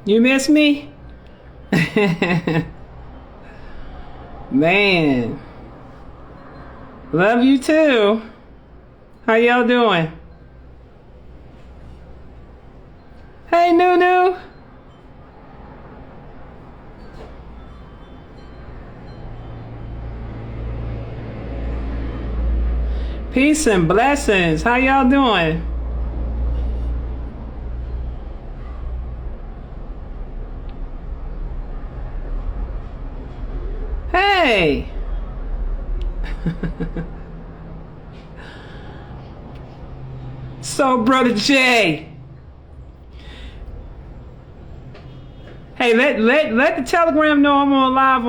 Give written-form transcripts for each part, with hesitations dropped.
You miss me? Man. Love you too. How y'all doing? Hey, Nunu. Peace and blessings. How y'all doing? Hey. So, Brother Jay. Hey, let the Telegram know I'm on live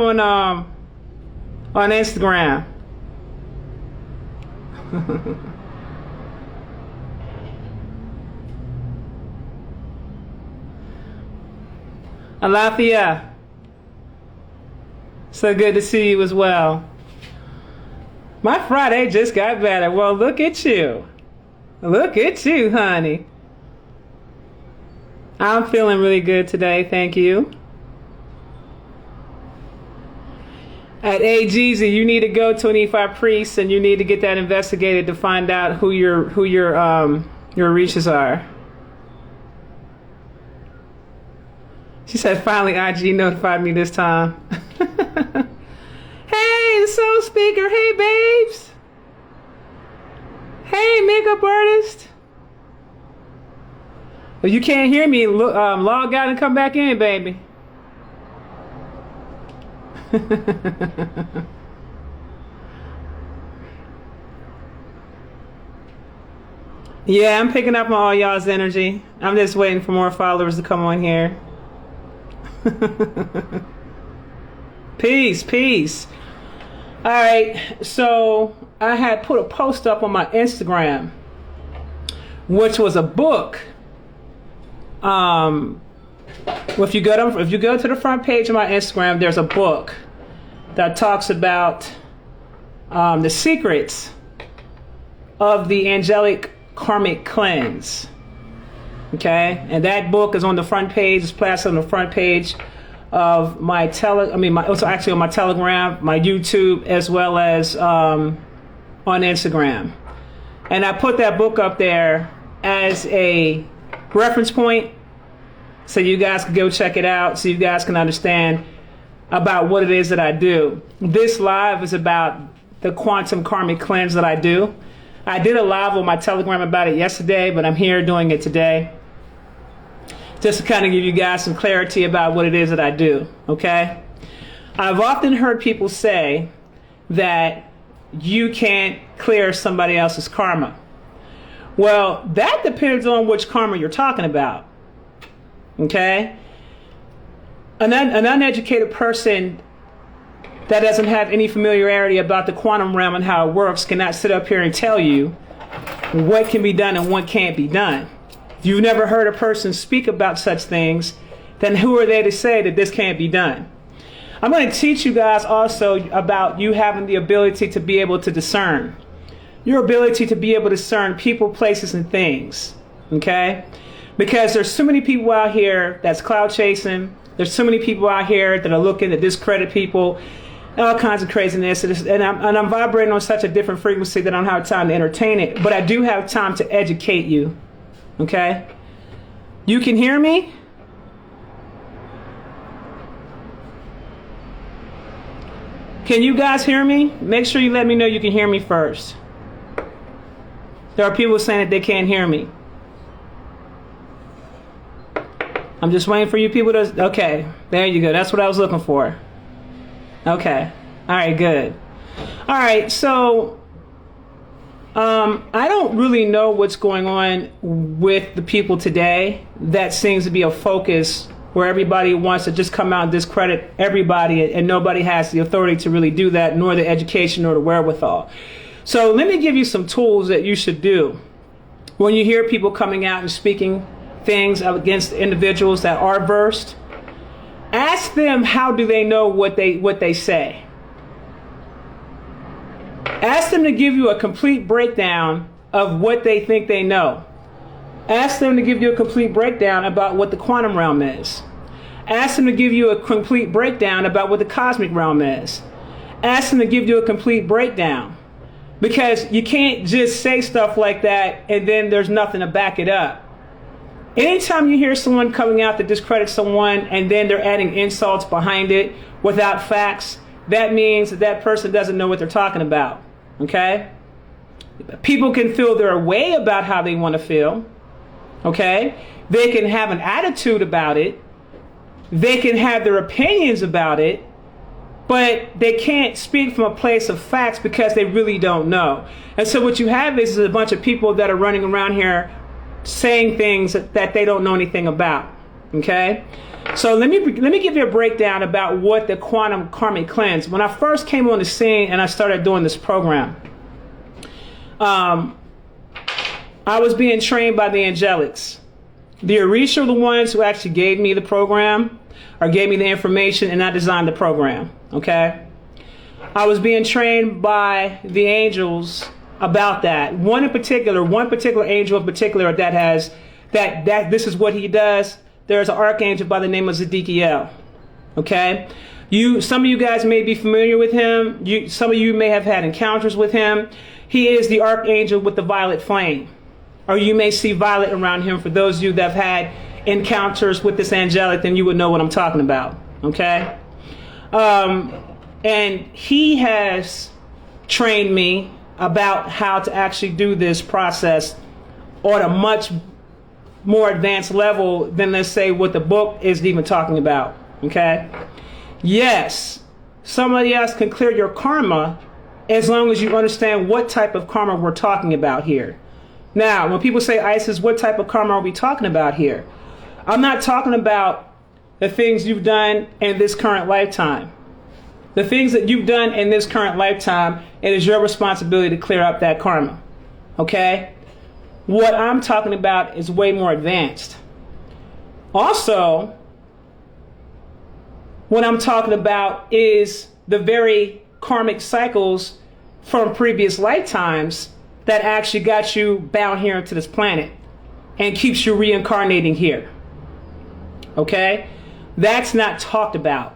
on Instagram. Alafia. So good to see you as well. My Friday just got better. Well, look at you. Look at you, honey. I'm feeling really good today, thank you. At AGZ, you need to go to an E5 priest and you need to get that investigated to find out who your reaches are. She said, finally IG notified me this time. Hey, the soul speaker. Hey, babes. Hey, makeup artist. Well, you can't hear me. Log out and come back in, baby. Yeah, I'm picking up on all y'all's energy. I'm just waiting for more followers to come on here. Peace, peace. All right, so I had put a post up on my Instagram, which was a book. If you go to the front page of my Instagram, there's a book that talks about the secrets of the angelic karmic cleanse. Okay, and that book is on the front page. It's plastered on the front page of my actually on my Telegram, my YouTube, as well as on Instagram. And I put that book up there as a reference point so you guys can go check it out, so you guys can understand about what it is that I do. This live is about the quantum karmic cleanse that I do. I did a live on my Telegram about it yesterday, but I'm here doing it today, just to kind of give you guys some clarity about what it is that I do, okay? I've often heard people say that you can't clear somebody else's karma. Well, that depends on which karma you're talking about, okay? An uneducated person that doesn't have any familiarity about the quantum realm and how it works cannot sit up here and tell you what can be done and what can't be done. If you've never heard a person speak about such things, then who are they to say that this can't be done? I'm going to teach you guys also about you having the ability to be able to discern. Your ability to be able to discern people, places, and things. Okay? Because there's so many people out here that's cloud chasing. There's so many people out here that are looking to discredit people. All kinds of craziness. And I'm vibrating on such a different frequency that I don't have time to entertain it. But I do have time to educate you. Okay? You can hear me? Can you guys hear me? Make sure you let me know you can hear me first. There are people saying that they can't hear me. I'm just waiting for you people to... Okay, there you go. That's what I was looking for. Okay. All right, good. All right, so... I don't really know what's going on with the people today. That seems to be a focus where everybody wants to just come out and discredit everybody, and nobody has the authority to really do that, nor the education, nor the wherewithal. So let me give you some tools that you should do when you hear people coming out and speaking things against individuals that are versed. Ask them, how do they know what they say? Ask them to give you a complete breakdown of what they think they know. Ask them to give you a complete breakdown about what the quantum realm is. Ask them to give you a complete breakdown about what the cosmic realm is. Ask them to give you a complete breakdown. Because you can't just say stuff like that and then there's nothing to back it up. Anytime you hear someone coming out to discredit someone and then they're adding insults behind it without facts, that means that that person doesn't know what they're talking about. Okay? People can feel their way about how they want to feel. Okay? They can have an attitude about it. They can have their opinions about it. But they can't speak from a place of facts because they really don't know. And so what you have is a bunch of people that are running around here saying things that they don't know anything about. Okay? So let me give you a breakdown about what the quantum karmic cleanse. When I first came on the scene and I started doing this program, I was being trained by the angelics. The Orisha are the ones who actually gave me the program or gave me the information, and I designed the program. Okay? I was being trained by the angels about that. One particular angel in particular that has that this is what he does. There's an archangel by the name of Zedekiel. Okay? Some of you guys may be familiar with him. Some of you may have had encounters with him. He is the archangel with the violet flame. Or you may see violet around him. For those of you that have had encounters with this angelic, then you would know what I'm talking about. Okay? And he has trained me about how to actually do this process on a much more advanced level than, let's say, what the book is even talking about. Okay? Yes, somebody else can clear your karma as long as you understand what type of karma we're talking about here. Now, when people say, Isis, what type of karma are we talking about here? I'm not talking about the things you've done in this current lifetime. The things that you've done in this current lifetime, it is your responsibility to clear up that karma. Okay? What I'm talking about is way more advanced. Also, what I'm talking about is the very karmic cycles from previous lifetimes that actually got you bound here to this planet and keeps you reincarnating here. Okay? That's not talked about.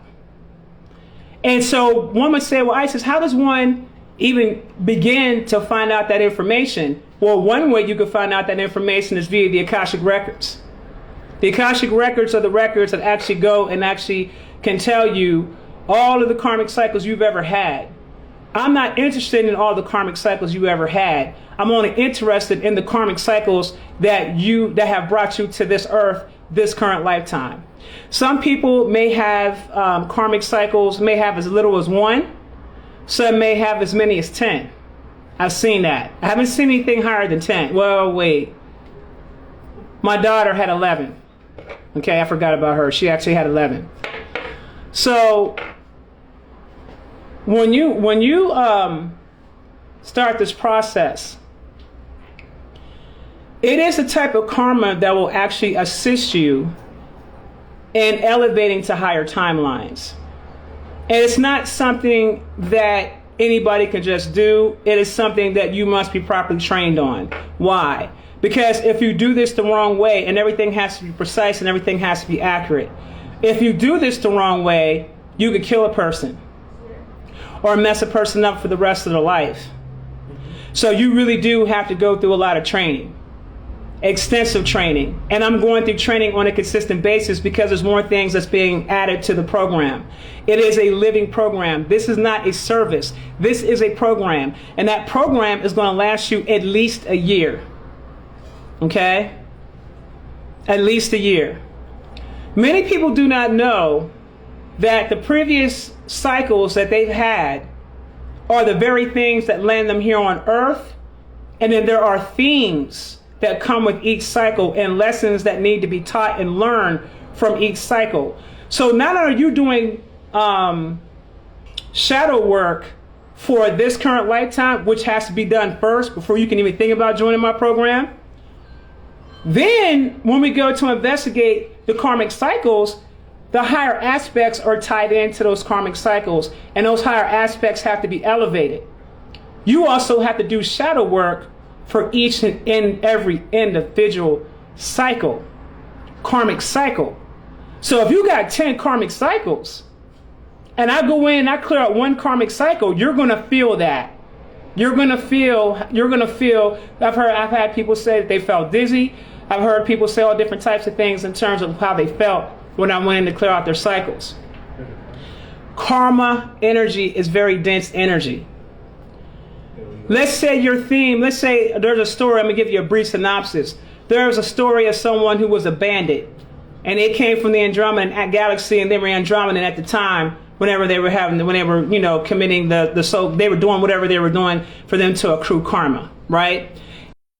And so one would say, well, Isis, how does one even begin to find out that information? Well, one way you can find out that information is via the Akashic records. The Akashic records are the records that actually go and actually can tell you all of the karmic cycles you've ever had. I'm not interested in all the karmic cycles you ever had. I'm only interested in the karmic cycles that have brought you to this earth, this current lifetime. Some people may have karmic cycles, may have as little as 1. Some may have as many as 10. I've seen that. I haven't seen anything higher than 10. Well, wait. My daughter had 11. Okay, I forgot about her. She actually had 11. So when you start this process, it is a type of karma that will actually assist you in elevating to higher timelines. And it's not something that anybody can just do. It is something that you must be properly trained on. Why? Because if you do this the wrong way, and everything has to be precise and everything has to be accurate. If you do this the wrong way, you could kill a person or mess a person up for the rest of their life. So you really do have to go through a lot of training. Extensive training. And I'm going through training on a consistent basis because there's more things that's being added to the program. It is a living program. This is not a service. This is a program. And that program is going to last you at least a year. Okay? At least a year. Many people do not know that the previous cycles that they've had are the very things that land them here on Earth. And then there are themes that come with each cycle and lessons that need to be taught and learned from each cycle. So not only are you doing shadow work for this current lifetime, which has to be done first before you can even think about joining my program, then when we go to investigate the karmic cycles, the higher aspects are tied into those karmic cycles, and those higher aspects have to be elevated. You also have to do shadow work for each and every individual cycle, karmic cycle. So if you got 10 karmic cycles, and I go in and I clear out one karmic cycle, you're going to feel that. You're going to feel, I've had people say that they felt dizzy. I've heard people say all different types of things in terms of how they felt when I went in to clear out their cycles. Karma energy is very dense energy. Let's say your theme, let's say there's a story, I'm going to give you a brief synopsis. There's a story of someone who was a bandit, and they came from the Andromeda galaxy, and they were Andromedan at the time, whenever they were committing they were doing whatever they were doing for them to accrue karma, right?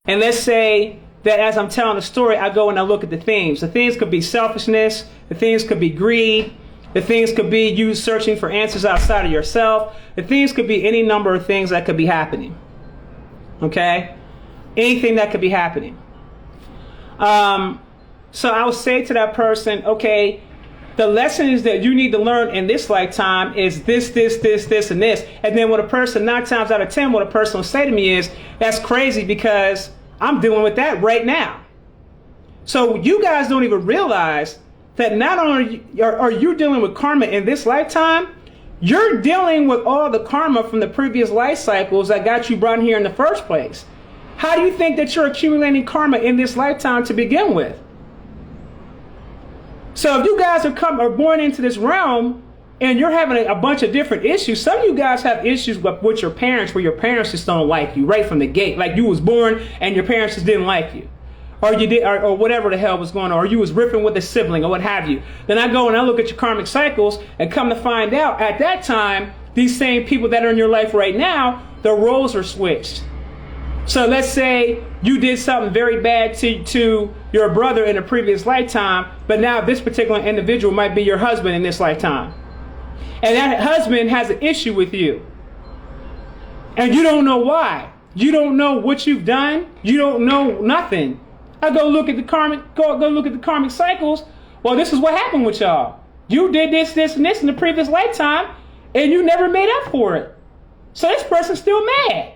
And let's say that as I'm telling the story, I go and I look at the themes. The themes could be selfishness, the themes could be greed, the things could be you searching for answers outside of yourself. The things could be any number of things that could be happening. Okay? Anything that could be happening. So I would say to that person, okay, the lessons that you need to learn in this lifetime is this, and this. And then what a person, 9 times out of 10, what a person will say to me is, that's crazy because I'm dealing with that right now. So you guys don't even realize that not only are you dealing with karma in this lifetime, you're dealing with all the karma from the previous life cycles that got you brought here in the first place. How do you think that you're accumulating karma in this lifetime to begin with? So if you guys are born into this realm and you're having a bunch of different issues, some of you guys have issues with your parents where your parents just don't like you right from the gate. Like you was born and your parents just didn't like you. Or you did, or whatever the hell was going on, or you was riffing with a sibling, or what have you. Then I go and I look at your karmic cycles, and come to find out, at that time, these same people that are in your life right now, their roles are switched. So let's say you did something very bad to your brother in a previous lifetime, but now this particular individual might be your husband in this lifetime. And that husband has an issue with you. And you don't know why. You don't know what you've done. You don't know nothing. I go look at the karmic cycles. Well, this is what happened with y'all. You did this, and this in the previous lifetime, and you never made up for it. So this person's still mad.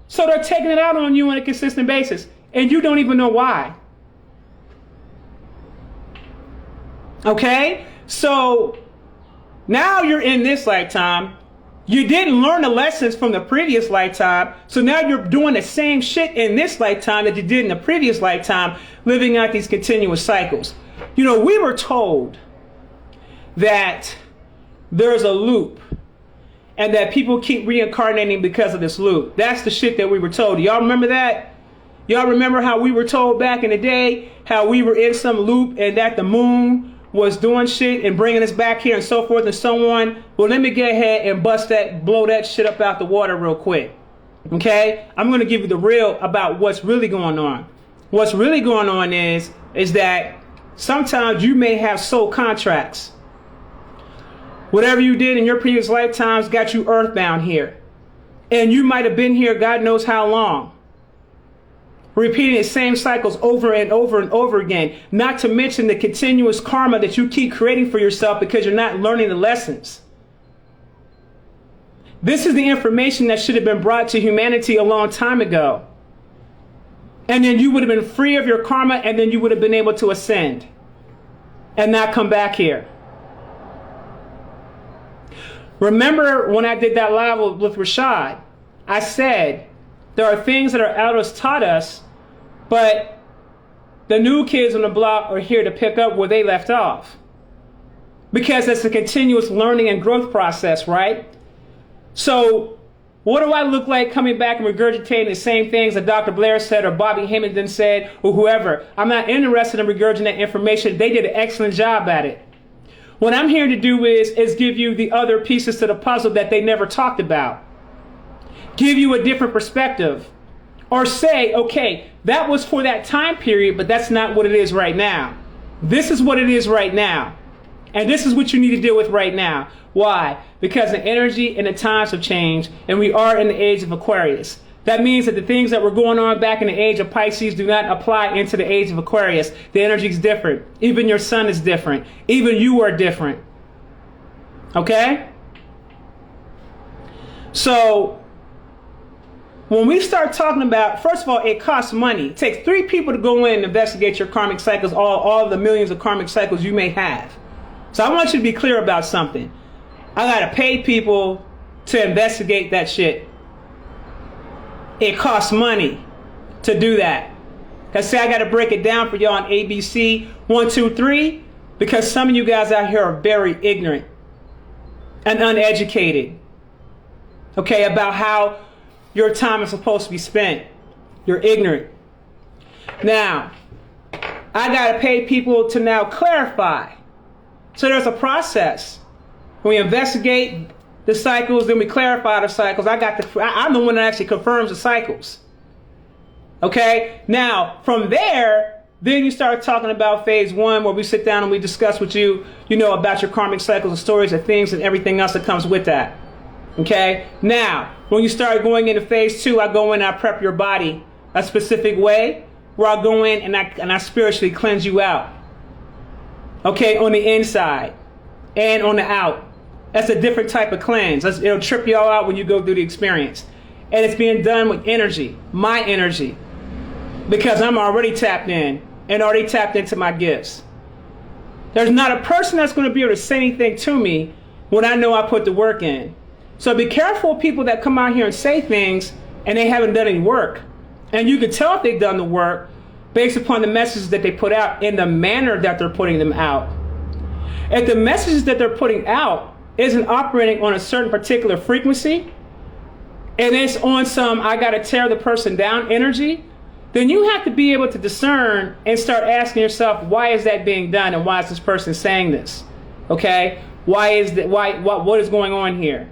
So they're taking it out on you on a consistent basis, and you don't even know why. Okay? So now you're in this lifetime. You didn't learn the lessons from the previous lifetime, so now you're doing the same shit in this lifetime that you did in the previous lifetime, living out these continuous cycles. You know, we were told that there's a loop and that people keep reincarnating because of this loop. That's the shit that we were told. Y'all remember that? Y'all remember how we were told back in the day, how we were in some loop and that the moon was doing shit and bringing us back here and so forth and so on? Well, let me get ahead and blow that shit up out the water real quick. Okay? I'm going to give you the real about what's really going on. What's really going on is that sometimes you may have soul contracts. Whatever you did in your previous lifetimes got you earthbound here. And you might have been here God knows how long. Repeating the same cycles over and over and over again. Not to mention the continuous karma that you keep creating for yourself because you're not learning the lessons. This is the information that should have been brought to humanity a long time ago. And then you would have been free of your karma, and then you would have been able to ascend and not come back here. Remember when I did that live with Rashad, I said there are things that our elders taught us, but the new kids on the block are here to pick up where they left off. Because it's a continuous learning and growth process, right? So what do I look like coming back and regurgitating the same things that Dr. Blair said or Bobby Hemmington said or whoever? I'm not interested in regurgitating information. They did an excellent job at it. What I'm here to do is give you the other pieces to the puzzle that they never talked about. Give you a different perspective. Or say, okay, that was for that time period, but that's not what it is right now. This is what it is right now. And this is what you need to deal with right now. Why? Because the energy and the times have changed, and we are in the age of Aquarius. That means that the things that were going on back in the age of Pisces do not apply into the age of Aquarius. The energy is different. Even your sun is different. Even you are different. Okay? So when we start talking about, first of all, it costs money. It takes 3 people to go in and investigate your karmic cycles, all the millions of karmic cycles you may have. So I want you to be clear about something. I got to pay people to investigate that shit. It costs money to do that. Because see, I got to break it down for y'all on ABC 1, 2, 3, because some of you guys out here are very ignorant and uneducated, okay, about how your time is supposed to be spent. You're ignorant. Now, I got to pay people to now clarify. So there's a process. We investigate the cycles, then we clarify the cycles. I'm the one that actually confirms the cycles. Okay? Now, from there, then you start talking about phase 1, where we sit down and we discuss with you, about your karmic cycles and stories and things and everything else that comes with that. Okay? Now, when you start going into phase 2, I go in and I prep your body a specific way, where I go in and I spiritually cleanse you out. Okay? On the inside and on the out. That's a different type of cleanse. It'll trip y'all out when you go through the experience. And it's being done with energy, my energy. Because I'm already tapped in and already tapped into my gifts. There's not a person that's going to be able to say anything to me when I know I put the work in. So be careful of people that come out here and say things and they haven't done any work. And you can tell if they've done the work based upon the messages that they put out in the manner that they're putting them out. If the messages that they're putting out isn't operating on a certain particular frequency, and it's on some I gotta tear the person down energy, then you have to be able to discern and start asking yourself, why is that being done, and why is this person saying this? Okay? What is going on here?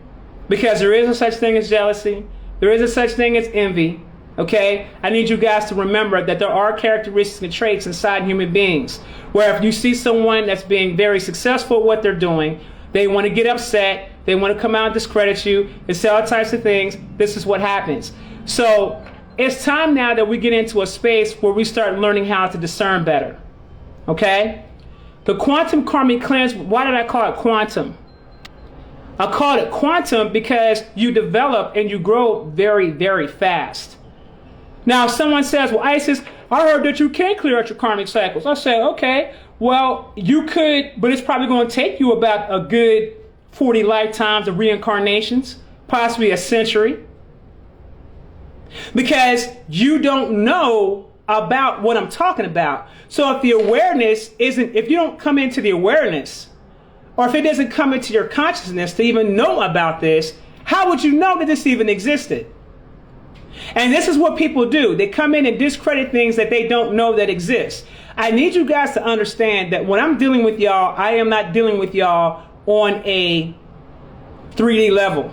Because there is a such thing as jealousy, there is a such thing as envy. Okay? I need you guys to remember that there are characteristics and traits inside human beings where if you see someone that's being very successful at what they're doing, they want to get upset, they want to come out and discredit you and say all types of things. This is what happens. So it's time now that we get into a space where we start learning how to discern better. Okay? The quantum karmic cleanse, why did I call it quantum? I called it quantum because you develop and you grow very, very fast. Now, if someone says, well, Isis, I heard that you can clear out your karmic cycles. I say, okay, well, you could, but it's probably going to take you about a good 40 lifetimes of reincarnations, possibly a century. Because you don't know about what I'm talking about. So if the awareness isn't, if you don't come into the awareness, or if it doesn't come into your consciousness to even know about this, how would you know that this even existed? And this is what people do. They come in and discredit things that they don't know that exist. I need you guys to understand that when I'm dealing with y'all, I am not dealing with y'all on a 3D level.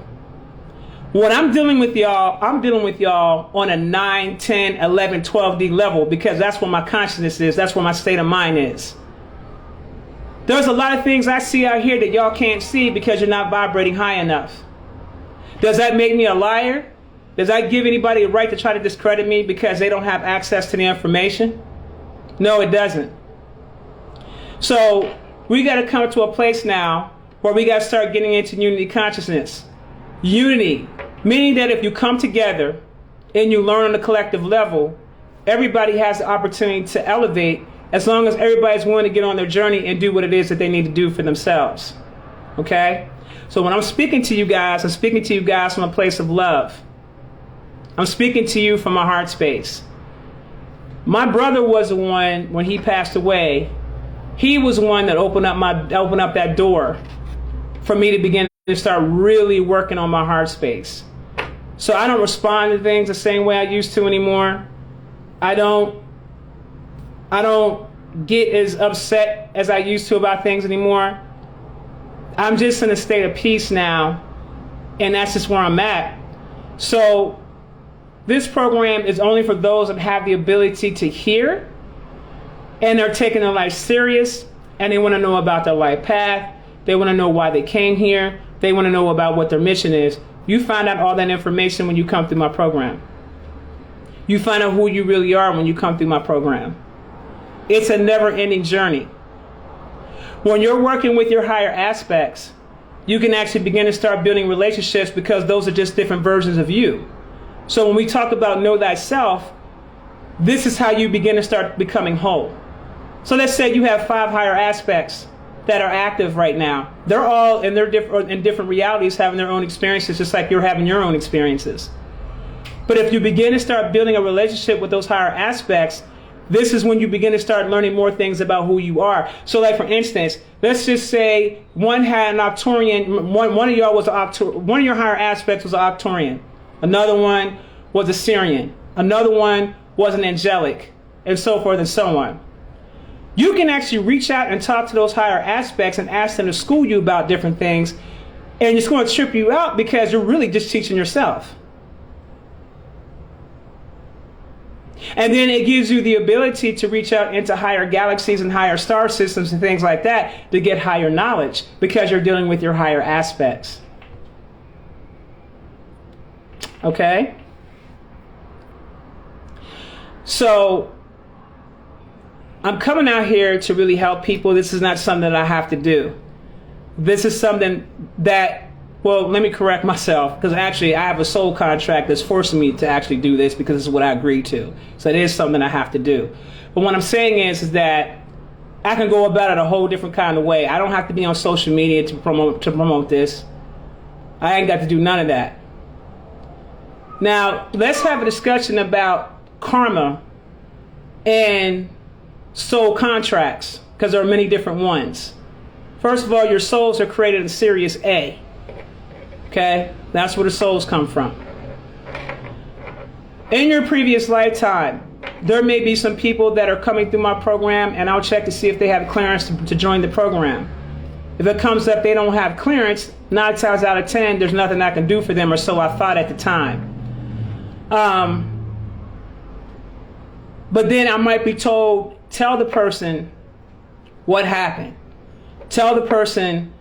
When I'm dealing with y'all, I'm dealing with y'all on a 9, 10, 11, 12D level, because that's where my consciousness is. That's where my state of mind is. There's a lot of things I see out here that y'all can't see because you're not vibrating high enough. Does that make me a liar? Does that give anybody a right to try to discredit me because they don't have access to the information? No, it doesn't. So we got to come to a place now where we got to start getting into unity consciousness. Unity, meaning that if you come together and you learn on a collective level, everybody has the opportunity to elevate as long as everybody's willing to get on their journey and do what it is that they need to do for themselves. Okay? So when I'm speaking to you guys, I'm speaking to you guys from a place of love. I'm speaking to you from my heart space. My brother was the one, when he passed away, he was the one that opened up that door for me to begin to start really working on my heart space. So I don't respond to things the same way I used to anymore. I don't get as upset as I used to about things anymore. I'm just in a state of peace now, and that's just where I'm at. So this program is only for those that have the ability to hear, and they're taking their life serious, and they want to know about their life path. They want to know why they came here. They want to know about what their mission is. You find out all that information when you come through my program. You find out who you really are when you come through my program. It's a never-ending journey. When you're working with your higher aspects, you can actually begin to start building relationships because those are just different versions of you. So when we talk about know thyself, this is how you begin to start becoming whole. So let's say you have 5 higher aspects that are active right now. They're all in different realities, having their own experiences, just like you're having your own experiences. But if you begin to start building a relationship with those higher aspects, this is when you begin to start learning more things about who you are. So like for instance, let's just say one had an Octorian, one of y'all was one of your higher aspects was an Octorian. Another one was a Syrian. Another one was an angelic, and so forth and so on. You can actually reach out and talk to those higher aspects and ask them to school you about different things, and it's going to trip you out because you're really just teaching yourself. And then it gives you the ability to reach out into higher galaxies and higher star systems and things like that to get higher knowledge because you're dealing with your higher aspects. Okay? So I'm coming out here to really help people. This is not something that I have to do. This is something that, well, let me correct myself, because actually I have a soul contract that's forcing me to actually do this because this is what I agreed to. So it is something I have to do. But what I'm saying is that I can go about it a whole different kind of way. I don't have to be on social media to promote this. I ain't got to do none of that. Now, let's have a discussion about karma and soul contracts, because there are many different ones. First of all, your souls are created in Sirius A. Okay? That's where the souls come from. In your previous lifetime, there may be some people that are coming through my program, and I'll check to see if they have clearance to join the program. If it comes up they don't have clearance, 9 times out of 10, there's nothing I can do for them, or so I thought at the time. But then I might be told, tell the person what happened. Tell the person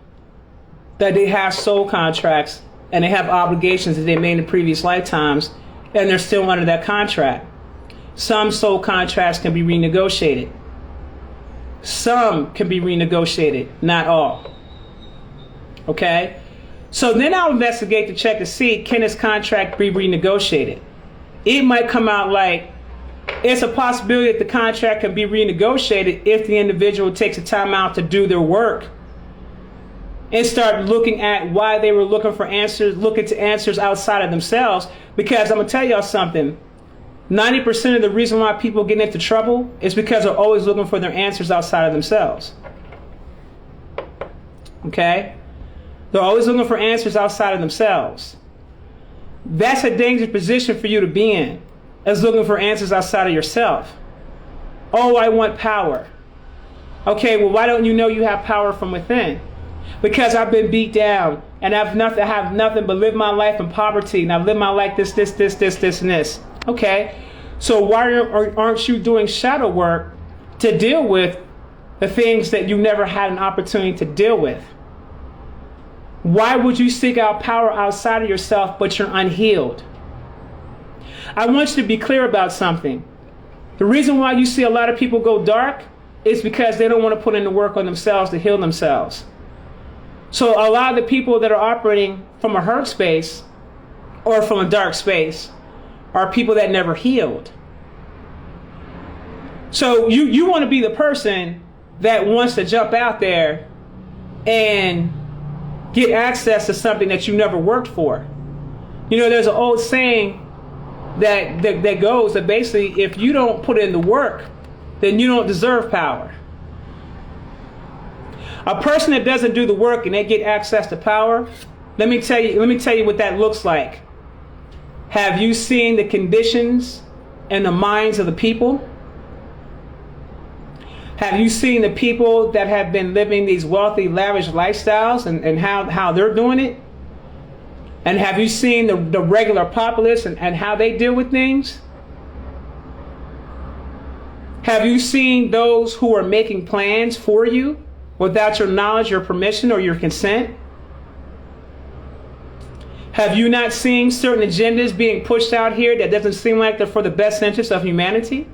that they have soul contracts and they have obligations that they made in previous lifetimes, and they're still under that contract. Some soul contracts can be renegotiated. Some can be renegotiated, not all. Okay? So then I'll investigate to check to see, can this contract be renegotiated? It might come out like, it's a possibility that the contract can be renegotiated if the individual takes a time out to do their work and start looking at why they were looking for answers, looking to answers outside of themselves. Because I'm going to tell y'all something. 90% of the reason why people get into trouble is because they're always looking for their answers outside of themselves. Okay? They're always looking for answers outside of themselves. That's a dangerous position for you to be in, as looking for answers outside of yourself. Oh, I want power. Okay, well, why don't you know you have power from within? Because I've been beat down, and I have nothing but live my life in poverty, and I've lived my life this, and this. Okay, so why aren't you doing shadow work to deal with the things that you never had an opportunity to deal with? Why would you seek out power outside of yourself, but you're unhealed? I want you to be clear about something. The reason why you see a lot of people go dark is because they don't want to put in the work on themselves to heal themselves. So a lot of the people that are operating from a hurt space or from a dark space are people that never healed. So you want to be the person that wants to jump out there and get access to something that you never worked for. You know, there's an old saying that goes that basically, if you don't put in the work, then you don't deserve power. A person that doesn't do the work and they get access to power, let me tell you what that looks like. Have you seen the conditions and the minds of the people? Have you seen the people that have been living these wealthy, lavish lifestyles and how they're doing it? And have you seen the regular populace and how they deal with things? Have you seen those who are making plans for you without your knowledge, your permission, or your consent? Have you not seen certain agendas being pushed out here that doesn't seem like they're for the best interest of humanity?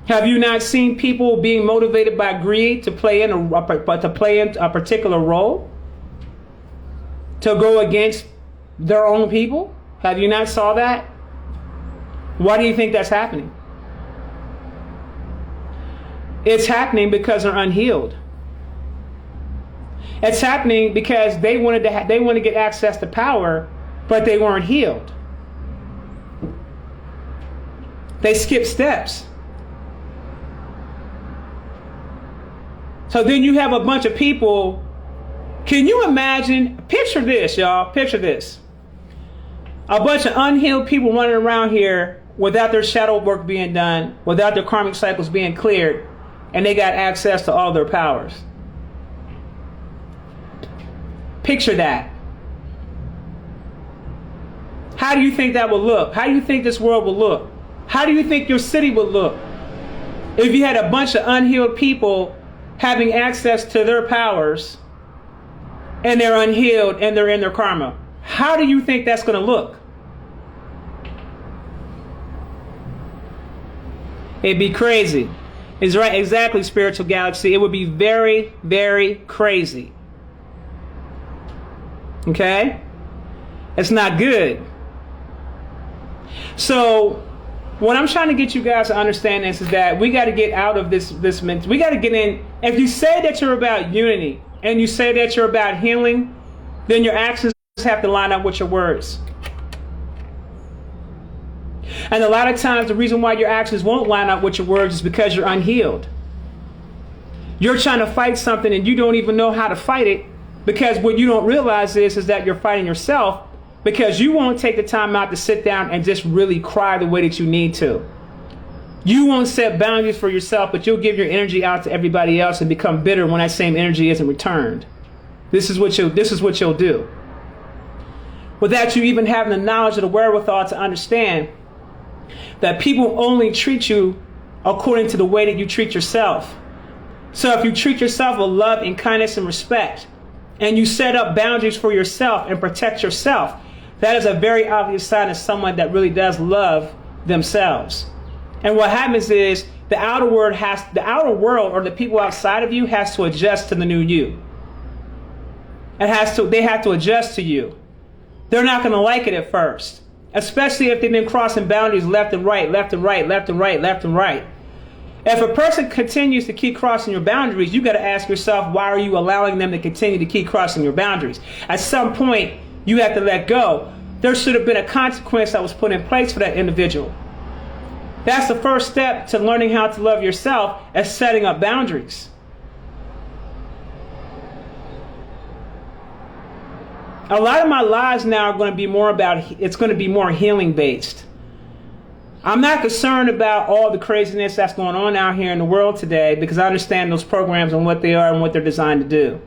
Have you not seen people being motivated by greed to play in a particular role? to go against their own people? Have you not saw that? Why do you think that's happening? It's happening because they're unhealed. It's happening because they wanted to get access to power, but they weren't healed. They skipped steps. So then you have a bunch of people. Can you imagine? Picture this, y'all. Picture this. A bunch of unhealed people running around here without their shadow work being done, without their karmic cycles being cleared, and they got access to all their powers. Picture that. How do you think that will look? How do you think this world will look? How do you think your city will look if you had a bunch of unhealed people having access to their powers and they're unhealed and they're in their karma? How do you think that's going to look? It'd be crazy. It's right, exactly, spiritual galaxy. It would be very, very crazy. Okay? It's not good. So what I'm trying to get you guys to understand is that we got to get out of this we got to get in. If you say that you're about unity and you say that you're about healing, then your actions have to line up with your words. And a lot of times the reason why your actions won't line up with your words is because you're unhealed. You're trying to fight something and you don't even know how to fight it, because what you don't realize is that you're fighting yourself, because you won't take the time out to sit down and just really cry the way that you need to. You won't set boundaries for yourself, but you'll give your energy out to everybody else and become bitter when that same energy isn't returned. This is what you'll do. Without you even having the knowledge or the wherewithal to understand that people only treat you according to the way that you treat yourself. So if you treat yourself with love and kindness and respect, and you set up boundaries for yourself and protect yourself, that is a very obvious sign of someone that really does love themselves. And what happens is the outer world or the people outside of you has to adjust to the new you. They have to adjust to you. They're not going to like it at first, especially if they've been crossing boundaries left and right, left and right, left and right, left and right. If a person continues to keep crossing your boundaries, you got to ask yourself, why are you allowing them to continue to keep crossing your boundaries? At some point, you have to let go. There should have been a consequence that was put in place for that individual. That's the first step to learning how to love yourself, as setting up boundaries. A lot of my lives now are going to be more healing based. I'm not concerned about all the craziness that's going on out here in the world today, because I understand those programs and what they are and what they're designed to do.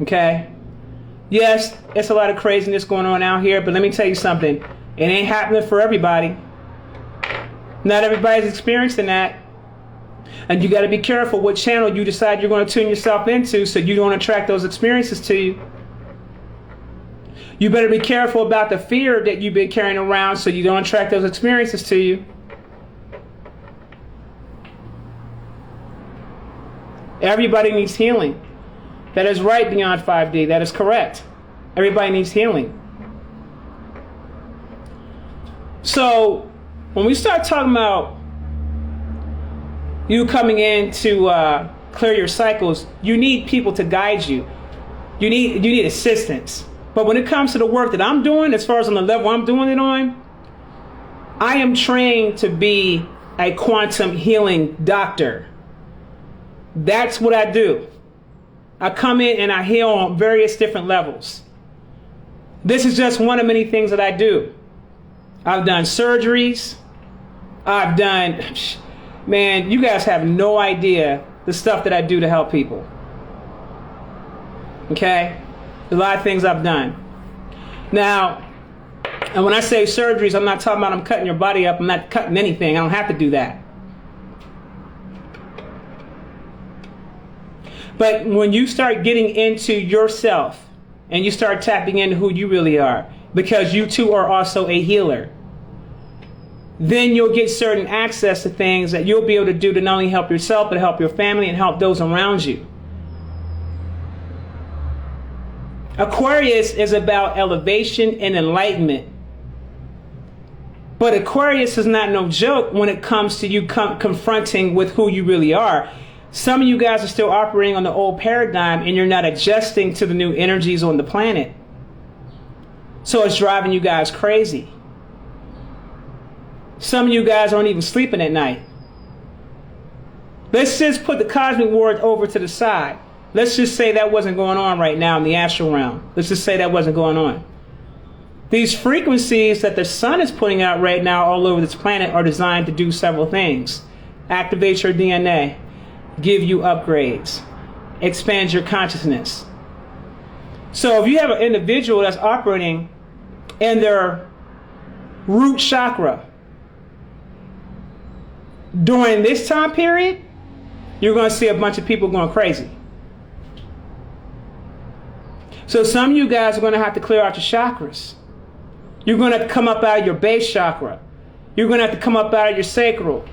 Okay? Yes, it's a lot of craziness going on out here, but let me tell you something. It ain't happening for everybody. Not everybody's experiencing that. And you got to be careful what channel you decide you're going to tune yourself into, so you don't attract those experiences to you. You better be careful about the fear that you've been carrying around, so you don't attract those experiences to you. Everybody needs healing. That is right, Beyond 5D. That is correct. Everybody needs healing. So when we start talking about you coming in to clear your cycles, you need people to guide you. You need assistance. But when it comes to the work that I'm doing, as far as on the level I'm doing it on, I am trained to be a quantum healing doctor. That's what I do. I come in and I heal on various different levels. This is just one of many things that I do. I've done surgeries. Man, you guys have no idea the stuff that I do to help people. Okay? A lot of things I've done. Now, and when I say surgeries, I'm not talking about I'm cutting your body up. I'm not cutting anything. I don't have to do that. But when you start getting into yourself and you start tapping into who you really are, because you too are also a healer, then you'll get certain access to things that you'll be able to do to not only help yourself, but help your family and help those around you. Aquarius is about elevation and enlightenment. But Aquarius is not no joke when it comes to you confronting with who you really are. Some of you guys are still operating on the old paradigm and you're not adjusting to the new energies on the planet. So it's driving you guys crazy. Some of you guys aren't even sleeping at night. Let's just put the cosmic war over to the side. Let's just say that wasn't going on right now in the astral realm. Let's just say that wasn't going on. These frequencies that the sun is putting out right now all over this planet are designed to do several things. Activate your DNA, give you upgrades, expand your consciousness. So if you have an individual that's operating in their root chakra during this time period, you're going to see a bunch of people going crazy. So some of you guys are going to have to clear out your chakras. You're going to have to come up out of your base chakra. You're going to have to come up out of your sacral.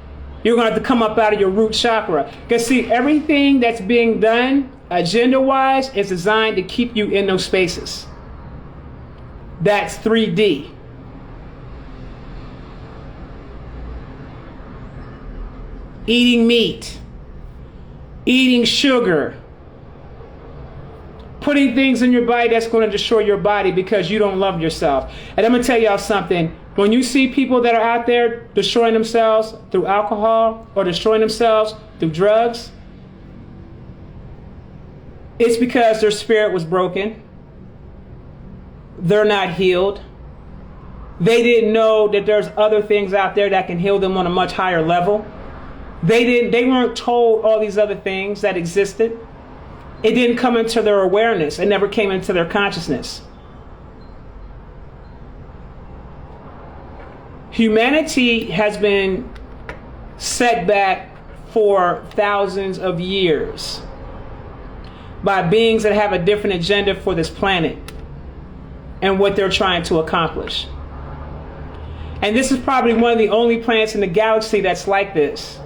You're going to have to come up out of your root chakra. Because see, everything that's being done agenda-wise is designed to keep you in those spaces. That's 3D. Eating meat. Eating sugar. Putting things in your body that's going to destroy your body because you don't love yourself. And I'm going to tell y'all something. When you see people that are out there destroying themselves through alcohol or destroying themselves through drugs, it's because their spirit was broken. They're not healed. They didn't know that there's other things out there that can heal them on a much higher level. They weren't told all these other things that existed. It didn't come into their awareness. It never came into their consciousness. Humanity has been set back for thousands of years by beings that have a different agenda for this planet and what they're trying to accomplish. And this is probably one of the only planets in the galaxy that's like this.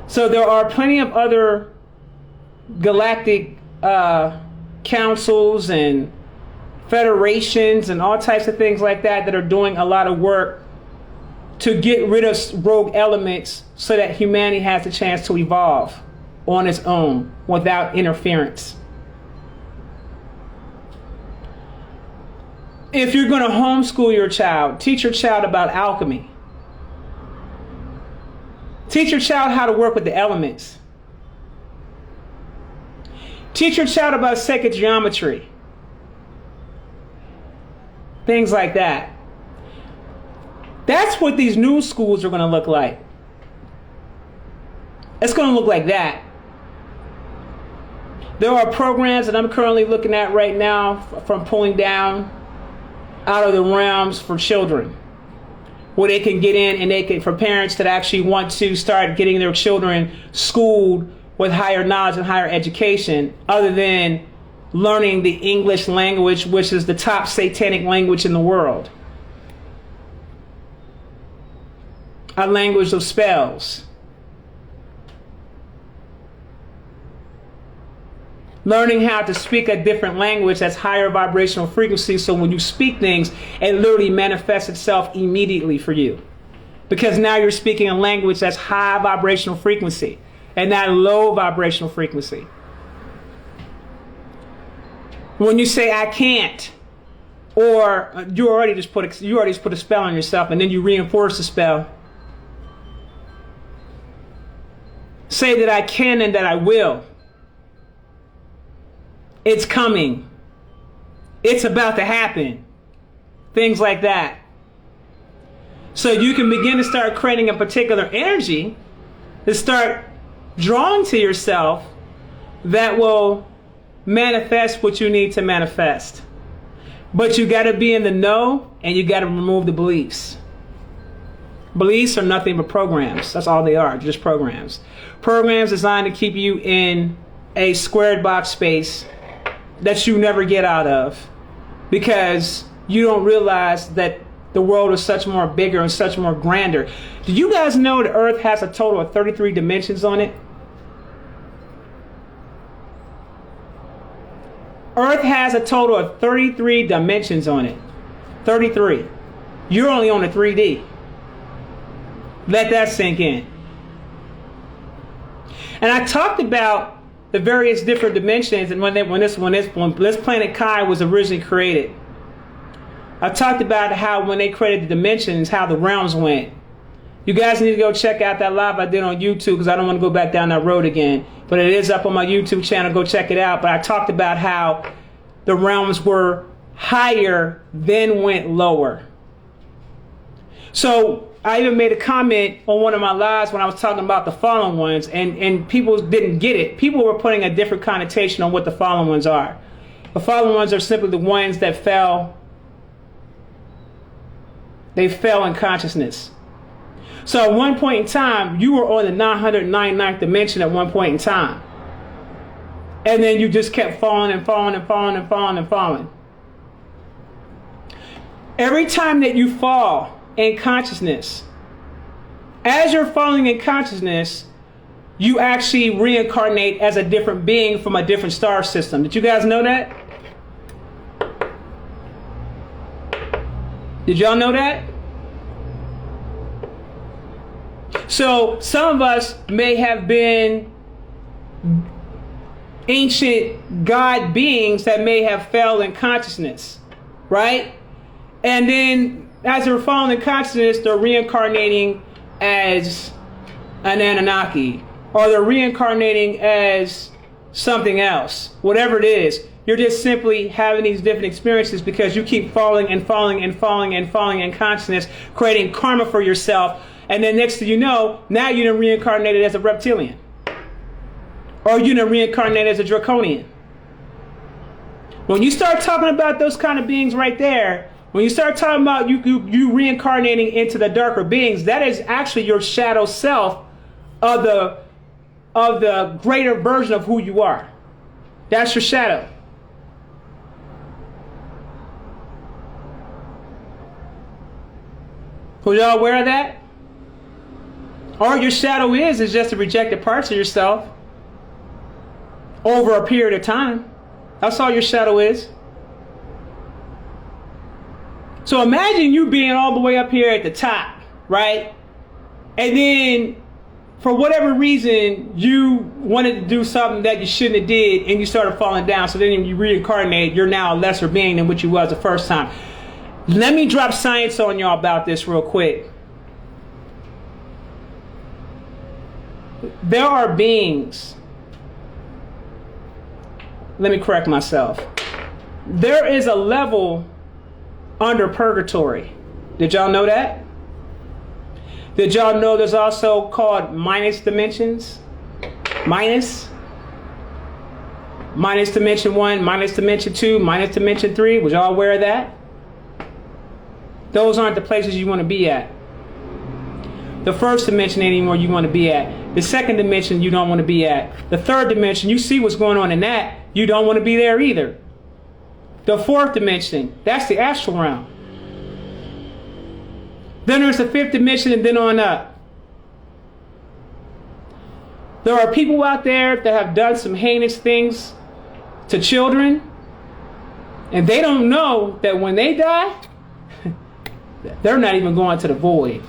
So there are plenty of other galactic councils and federations and all types of things like that that are doing a lot of work to get rid of rogue elements so that humanity has a chance to evolve on its own without interference. If you're going to homeschool your child, teach your child about alchemy. Teach your child how to work with the elements. Teach your child about sacred geometry. Things like that. That's what these new schools are going to look like. It's going to look like that. There are programs that I'm currently looking at right now from pulling down out of the realms for children, where they can get in and they can, for parents that actually want to start getting their children schooled with higher knowledge and higher education, other than learning the English language, which is the top satanic language in the world. A language of spells. Learning how to speak a different language that's higher vibrational frequency, so when you speak things, it literally manifests itself immediately for you. Because now you're speaking a language that's high vibrational frequency and not low vibrational frequency. When you say I can't, or you already just put a spell on yourself and then you reinforce the spell. Say that I can and that I will. It's coming. It's about to happen. Things like that. So you can begin to start creating a particular energy to start drawing to yourself that will manifest what you need to manifest. But you got to be in the know and you got to remove the beliefs. Beliefs are nothing but programs. That's all they are, just programs. Programs designed to keep you in a squared box space that you never get out of, because you don't realize that the world is such more bigger and such more grander. Do you guys know the Earth has a total of 33 dimensions on it? Earth has a total of 33 dimensions on it. 33. You're only on the 3D. Let that sink in. And I talked about the various different dimensions, and when this planet Kai was originally created, I talked about how when they created the dimensions, how the realms went. You guys need to go check out that live I did on YouTube, because I don't want to go back down that road again. But it is up on my YouTube channel. Go check it out. But I talked about how the realms were higher, then went lower. So I even made a comment on one of my lives when I was talking about the fallen ones, and people didn't get it. People were putting a different connotation on what the fallen ones are. The fallen ones are simply the ones that fell. They fell in consciousness. So at one point in time, you were on the 999th dimension at one point in time. And then you just kept falling and falling and falling and falling and falling. Every time that you fall in consciousness, as you're falling in consciousness, you actually reincarnate as a different being from a different star system. Did you guys know that? Did y'all know that? So some of us may have been ancient God beings that may have fell in consciousness, right? And then as they're falling in consciousness, they're reincarnating as an Anunnaki, or they're reincarnating as something else. Whatever it is, you're just simply having these different experiences because you keep falling and falling and falling and falling in consciousness, creating karma for yourself. And then next thing you know, now you're reincarnated as a reptilian, or you're reincarnated as a draconian. When you start talking about those kind of beings right there, when you start talking about you reincarnating into the darker beings, that is actually your shadow self of the greater version of who you are. That's your shadow. Were y'all aware of that? All your shadow is just the rejected parts of yourself over a period of time. That's all your shadow is. So imagine you being all the way up here at the top, right? And then for whatever reason, you wanted to do something that you shouldn't have did, and you started falling down. So then you reincarnate, you're now a lesser being than what you was the first time. Let me drop science on y'all about this real quick. There are beings. Let me correct myself. There is a level under purgatory. Did y'all know that? Did y'all know there's also called minus dimensions? Minus dimension 1, minus dimension 2, minus dimension 3. Was y'all aware of that? Those aren't the places you want to be at. The first dimension ain't anymore you want to be at. The second dimension you don't want to be at. The third dimension, you see what's going on in that, you don't want to be there either. The fourth dimension, that's the astral realm. Then there's the fifth dimension, and then on up. There are people out there that have done some heinous things to children, and they don't know that when they die, they're not even going to the void.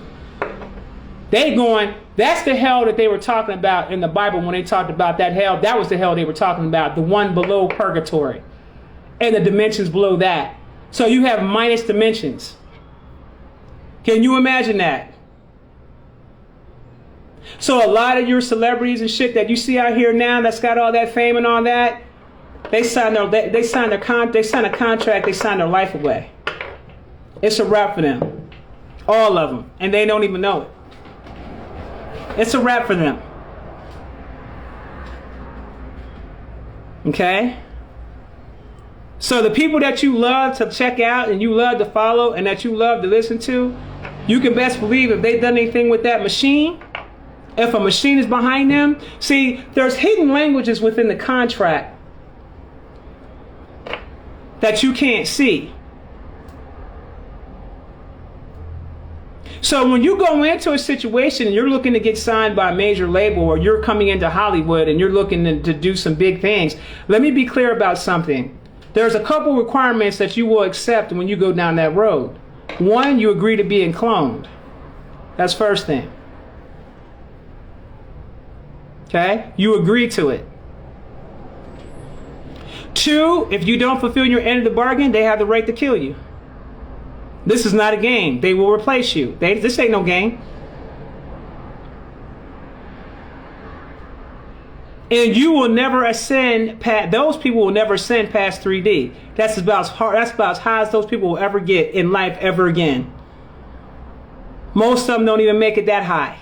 That's the hell that they were talking about in the Bible when they talked about that hell. That was the hell they were talking about, the one below purgatory. And the dimensions below that. So you have minus dimensions. Can you imagine that? So a lot of your celebrities and shit that you see out here now that's got all that fame and all that, they sign a contract, they sign their life away. It's a wrap for them. All of them. And they don't even know it. It's a wrap for them. Okay? So the people that you love to check out and you love to follow and that you love to listen to, you can best believe if they've done anything with that machine, if a machine is behind them, see, there's hidden languages within the contract that you can't see. So when you go into a situation and you're looking to get signed by a major label, or you're coming into Hollywood and you're looking to do some big things, let me be clear about something. there's a couple requirements that you will accept when you go down that road. One, you agree to being cloned. That's first thing. Okay? You agree to it. Two, if you don't fulfill your end of the bargain, they have the right to kill you. This is not a game. They will replace you. This ain't no game. And you will never ascend past, those people will never ascend past 3D. That's about as hard, that's about as high as those people will ever get in life ever again. Most of them don't even make it that high.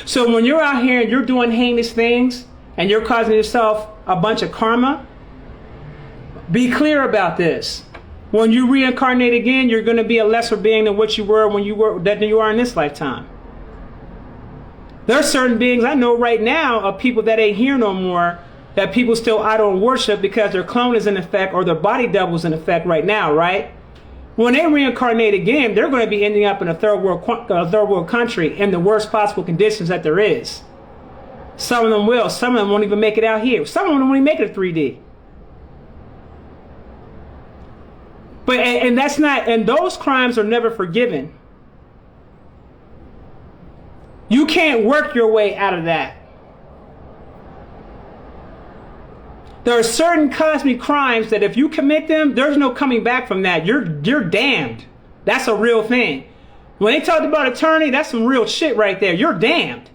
So when you're out here and you're doing heinous things and you're causing yourself a bunch of karma, be clear about this. When you reincarnate again, you're going to be a lesser being than what you were when you are in this lifetime. There are certain beings I know right now of people that ain't here no more, that people still idol and worship because their clone is in effect or their body double is in effect right now, right? When they reincarnate again, they're going to be ending up in a third world country in the worst possible conditions that there is. Some of them will. Some of them won't even make it out here. Some of them won't even make it to 3D. But and that's not, and those crimes are never forgiven. You can't work your way out of that. There are certain cosmic crimes that if you commit them, there's no coming back from that. You're damned. That's a real thing. When they talked about eternity, that's some real shit right there. You're damned.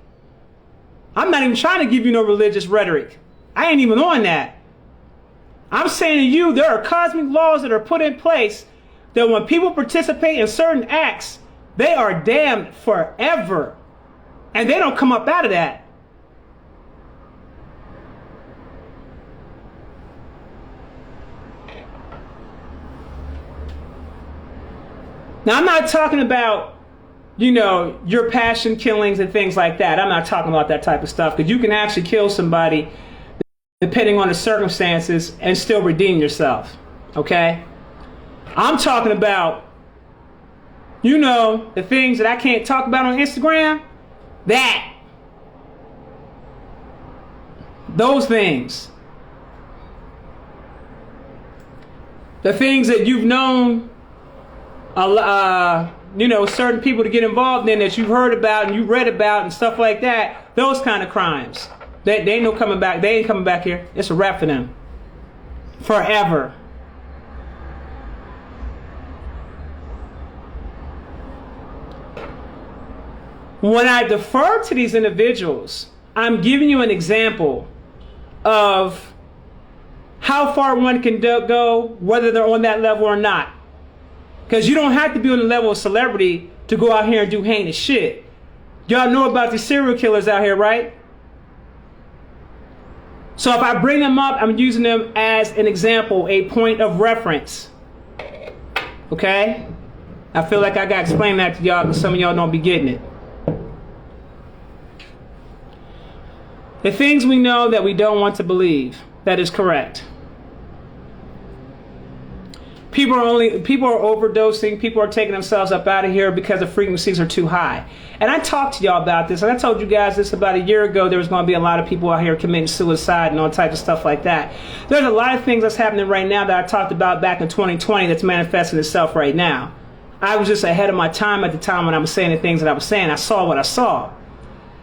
I'm not even trying to give you no religious rhetoric. I ain't even on that. I'm saying to you, there are cosmic laws that are put in place that when people participate in certain acts, they are damned forever. And they don't come up out of that. Now, I'm not talking about, you know, your passion killings and things like that. I'm not talking about that type of stuff, because you can actually kill somebody depending on the circumstances and still redeem yourself. Okay? I'm talking about, you know, the things that I can't talk about on Instagram. Those things. The things that you've known, you know, certain people to get involved in, that you've heard about and you read about and stuff like that. Those kind of crimes. They ain't no coming back. They ain't coming back here. It's a wrap for them. Forever. When I defer to these individuals, I'm giving you an example of how far one can go, whether they're on that level or not. Because you don't have to be on the level of celebrity to go out here and do heinous shit. Y'all know about these serial killers out here, right? So if I bring them up, I'm using them as an example, a point of reference. Okay? I feel like I got to explain that to y'all because some of y'all don't be getting it. The things we know that we don't want to believe. That is correct. People are overdosing. People are taking themselves up out of here because the frequencies are too high. And I talked to y'all about this, and I told you guys this about a year ago. There was going to be a lot of people out here committing suicide and all types of stuff like that. There's a lot of things that's happening right now that I talked about back in 2020 that's manifesting itself right now. I was just ahead of my time at the time when I was saying the things that I was saying. I saw what I saw.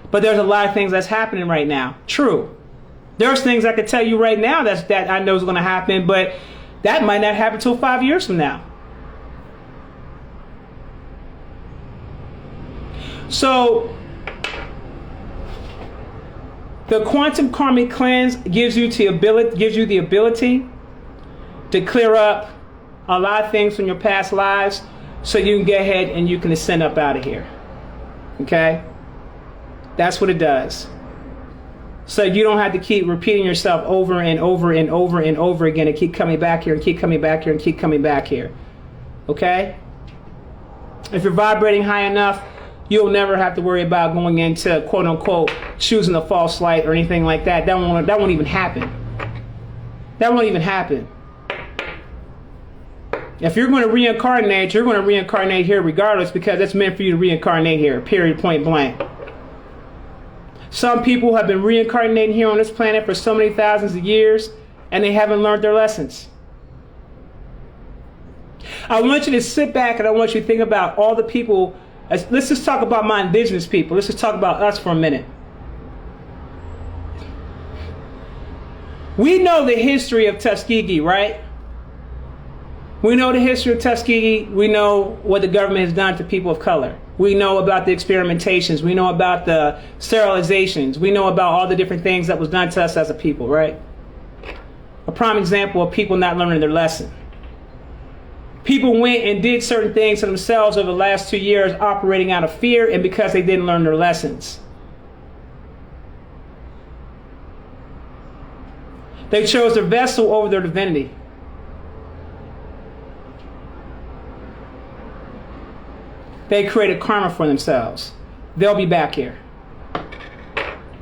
But there's a lot of things that's happening right now. True. There's things I could tell you right now that I know is going to happen, but that might not happen until 5 years from now. So, the quantum karmic cleanse gives you the ability to clear up a lot of things from your past lives, so you can get ahead and you can ascend up out of here. Okay? That's what it does. So you don't have to keep repeating yourself over and over and over and over again and keep coming back here and keep coming back here and keep coming back here. Okay? If you're vibrating high enough, you'll never have to worry about going into quote unquote choosing a false light or anything like that. That won't even happen. That won't even happen. If you're going to reincarnate, you're going to reincarnate here regardless, because it's meant for you to reincarnate here, period, point blank. Some people have been reincarnating here on this planet for so many thousands of years, and they haven't learned their lessons. I want you to sit back and I want you to think about all the people. Let's just talk about my indigenous people. Let's just talk about us for a minute. We know the history of Tuskegee, right? We know the history of Tuskegee. We know what the government has done to people of color. We know about the experimentations. We know about the sterilizations. We know about all the different things that was done to us as a people, right? A prime example of people not learning their lesson. People went and did certain things to themselves over the last 2 years, operating out of fear and because they didn't learn their lessons. They chose their vessel over their divinity. They created karma for themselves. They'll be back here.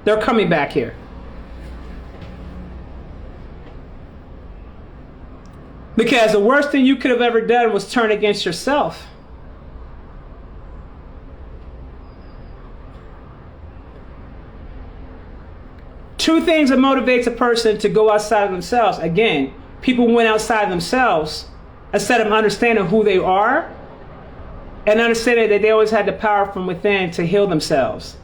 They're coming back here. Because the worst thing you could have ever done was turn against yourself. Two things that motivates a person to go outside of themselves. Again, people went outside themselves instead of understanding who they are and understanding that they always had the power from within to heal themselves.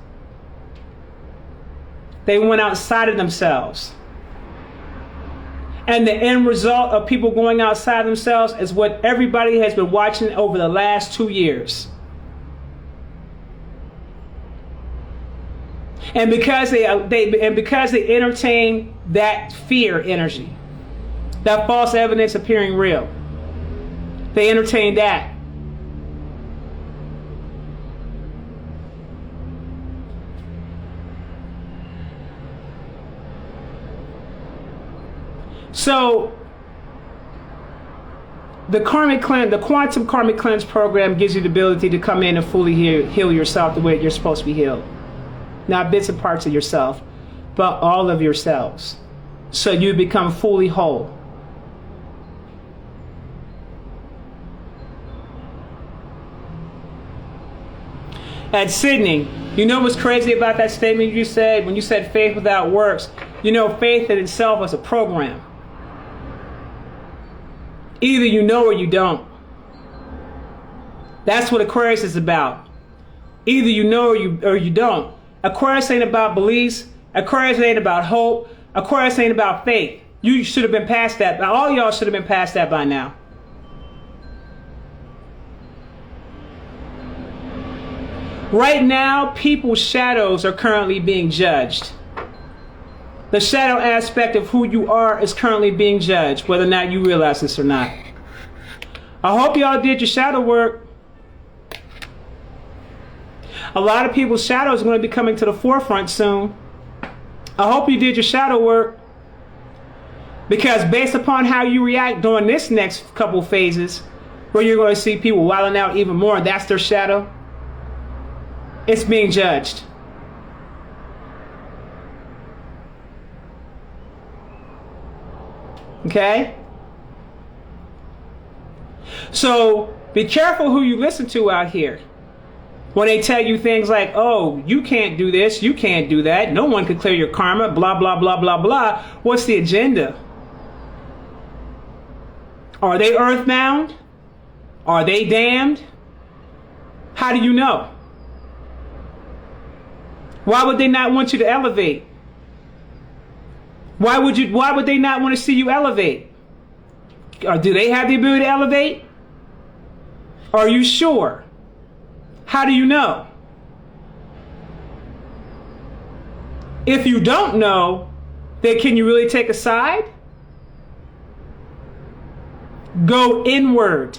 They went outside of themselves. And the end result of people going outside themselves is what everybody has been watching over the last 2 years. And because they entertain that fear energy, that false evidence appearing real, they entertain that. So the quantum karmic cleanse program gives you the ability to come in and fully heal yourself the way you're supposed to be healed. Not bits and parts of yourself, but all of yourselves. So you become fully whole. At Sydney, you know what's crazy about that statement you said when you said faith without works? You know, faith in itself is a program. Either you know or you don't. That's what Aquarius is about. Either you know or you don't. Aquarius ain't about beliefs. Aquarius ain't about hope. Aquarius ain't about faith. You should have been past that. All y'all should have been past that by now. Right now, people's shadows are currently being judged. The shadow aspect of who you are is currently being judged, whether or not you realize this or not. I hope y'all did your shadow work. A lot of people's shadows are going to be coming to the forefront soon. I hope you did your shadow work. Because based upon how you react during this next couple phases, where you're going to see people wilding out even more, that's their shadow, it's being judged. Okay? So be careful who you listen to out here. When they tell you things like, oh, you can't do this, you can't do that, no one can clear your karma, blah, blah, blah, blah, blah. What's the agenda? Are they earthbound? Are they damned? How do you know? Why would they not want you to elevate? Why would they not want to see you elevate? Or do they have the ability to elevate? Are you sure? How do you know? If you don't know, then can you really take a side? Go inward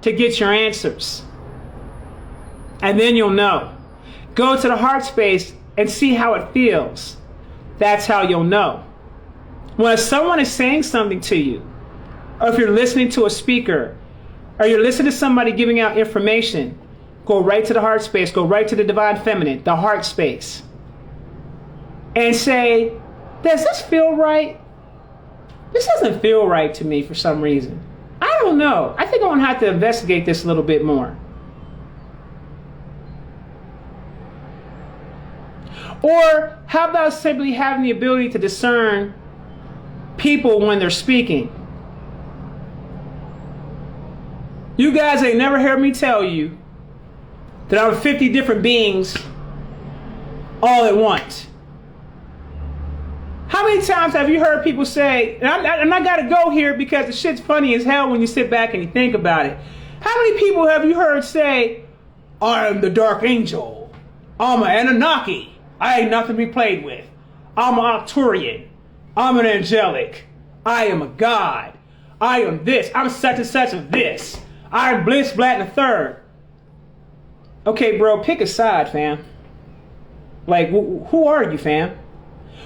to get your answers. And then you'll know. Go to the heart space and see how it feels. That's how you'll know. When someone is saying something to you, or if you're listening to a speaker, or you're listening to somebody giving out information, go right to the heart space, go right to the divine feminine, the heart space, and say, does this feel right? This doesn't feel right to me for some reason. I don't know. I think I'm gonna have to investigate this a little bit more. Or how about simply having the ability to discern people when they're speaking? You guys ain't never heard me tell you that I'm 50 different beings all at once. How many times have you heard people say, and I gotta go here because the shit's funny as hell when you sit back and you think about it. How many people have you heard say, I am the dark angel, I'm an Anunnaki, I ain't nothing to be played with, I'm an Arcturian, I'm an angelic, I am a god, I am this, I'm such and such of this, I am Bliss Black the Third. Okay, bro, pick a side, fam. Like, who are you, fam?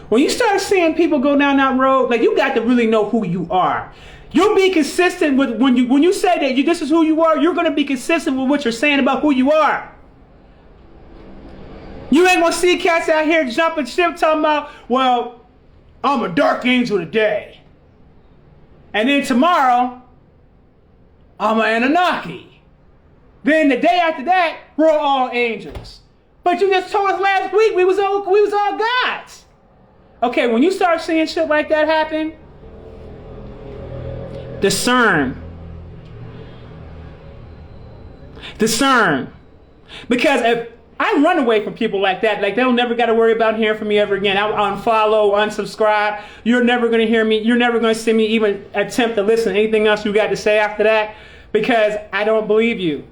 When you start seeing people go down that road, like, you got to really know who you are. You'll be consistent with, when you say that this is who you are, you're going to be consistent with what you're saying about who you are. You ain't going to see cats out here jumping ship talking about, well, I'm a dark angel today. And then tomorrow, I'm an Anunnaki. Then the day after that, we're all angels. But you just told us last week we was all gods. Okay, when you start seeing shit like that happen, discern. Discern. Because if I run away from people like that, like they'll never got to worry about hearing from me ever again. I'll unfollow, unsubscribe. You're never going to hear me. You're never going to see me even attempt to listen to anything else you got to say after that, because I don't believe you.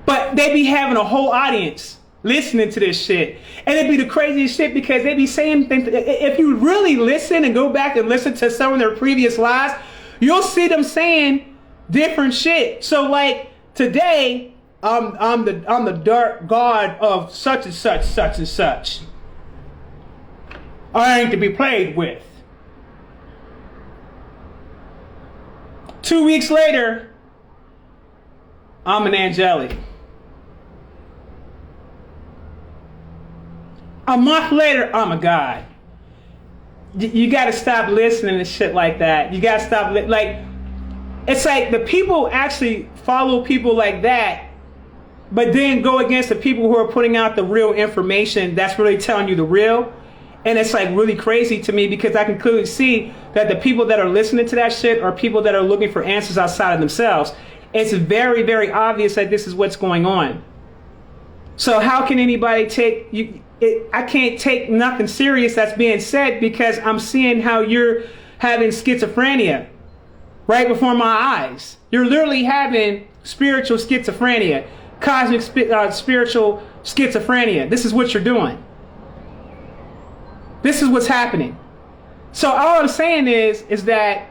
But they be having a whole audience listening to this shit. And it'd be the craziest shit because they be saying things. If you really listen and go back and listen to some of their previous lives, you'll see them saying different shit. So like today, I'm the dark god of such and such, such and such. I ain't to be played with. 2 weeks later, I'm an angelic. A month later, I'm a god. You got to stop listening to shit like that. You got to stop. Like, it's like the people actually follow people like that, but then go against the people who are putting out the real information that's really telling you the real. And it's like really crazy to me because I can clearly see that the people that are listening to that shit are people that are looking for answers outside of themselves. It's very, very obvious that this is what's going on. So how can anybody take you? I can't take nothing serious that's being said because I'm seeing how you're having schizophrenia right before my eyes. You're literally having spiritual schizophrenia, cosmic spiritual schizophrenia. This is what you're doing. This is what's happening. So all I'm saying is that